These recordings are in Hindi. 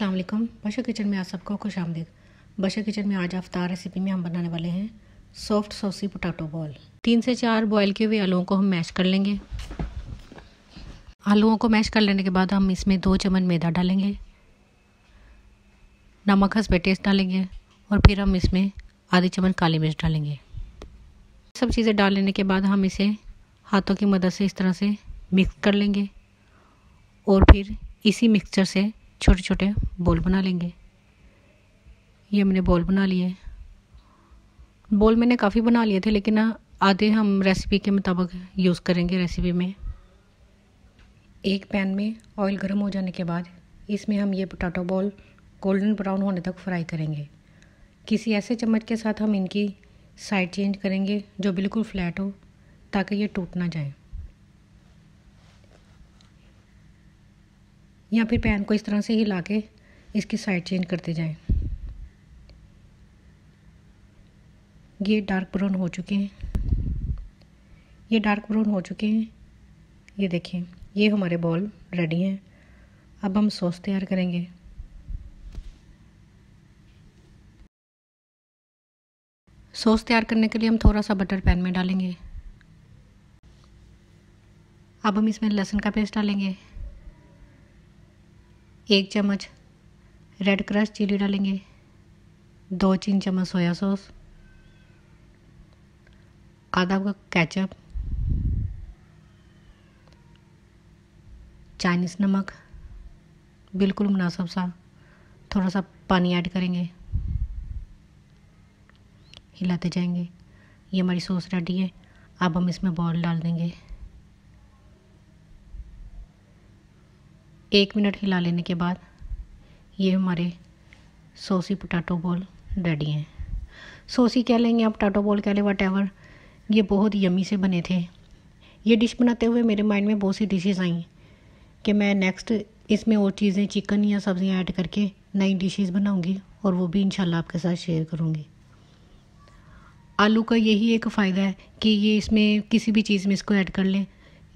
अस्सलाम वालेकुम। बशर किचन में आप सबको खुश आमदीद। बशर किचन में आज अफ्तार रेसिपी में हम बनाने वाले हैं सॉफ्ट सॉसी पोटैटो बॉल। 3 से 4 बॉयल किए हुए आलूओं को हम मैश कर लेंगे। आलूओं को मैश कर लेने के बाद हम इसमें 2 चम्मच मैदा डालेंगे, नमक हस्बे टेस्ट डालेंगे और फिर हम इसमें आधी चम्मच काली मिर्च डालेंगे। सब चीज़ें डाल लेने के बाद हम इसे हाथों की मदद से इस तरह से मिक्स कर लेंगे और फिर इसी मिक्सचर से छोटे छोटे बॉल बना लेंगे। ये हमने बॉल बना लिए। बॉल मैंने काफ़ी बना लिए थे, लेकिन आधे हम रेसिपी के मुताबिक यूज़ करेंगे रेसिपी में। एक पैन में ऑयल गर्म हो जाने के बाद इसमें हम ये पोटैटो बॉल गोल्डन ब्राउन होने तक फ्राई करेंगे। किसी ऐसे चम्मच के साथ हम इनकी साइड चेंज करेंगे जो बिल्कुल फ्लैट हो, ताकि ये टूट ना जाए। या फिर पैन को इस तरह से हिला के इसकी साइड चेंज करते जाएं। ये डार्क ब्राउन हो चुके हैं। ये देखें, ये हमारे बॉल रेडी हैं। अब हम सॉस तैयार करेंगे। सॉस तैयार करने के लिए हम थोड़ा सा बटर पैन में डालेंगे। अब हम इसमें लहसुन का पेस्ट डालेंगे, 1 चम्मच रेड क्रश चिली डालेंगे, 2-3 चम्मच सोया सॉस, आधा कप केचप, चाइनीज़ नमक बिल्कुल मुनासिब सा, थोड़ा सा पानी ऐड करेंगे, हिलाते जाएंगे। ये हमारी सॉस रेडी है। अब हम इसमें बॉल डाल देंगे। 1 मिनट हिला लेने के बाद ये हमारे सॉसी पोटैटो बॉल रेडी हैं। सॉसी कह लेंगे आप, पोटैटो बॉल कह लें, वट। ये बहुत यमी से बने थे। ये डिश बनाते हुए मेरे माइंड में बहुत सी डिशेस आई कि मैं नेक्स्ट इसमें और चीज़ें, चिकन या सब्ज़ियाँ ऐड करके नई डिशेस बनाऊंगी और वो भी इंशाल्लाह आपके साथ शेयर करूंगी। आलू का यही एक फ़ायदा है कि ये इसमें किसी भी चीज़ में इसको ऐड कर लें,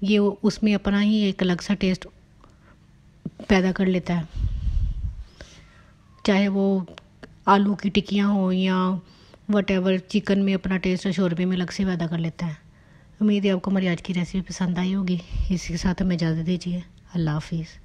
ये उसमें अपना ही एक अलग सा टेस्ट पैदा कर लेता है। चाहे वो आलू की टिक्कियाँ हो या वटेवर, चिकन में अपना टेस्ट शोरबे में अलग से पैदा कर लेता है। उम्मीद है आपको हमारी आज की रेसिपी पसंद आई होगी। इसी के साथ हमें इजाज़त दीजिए। अल्लाह हाफिज़।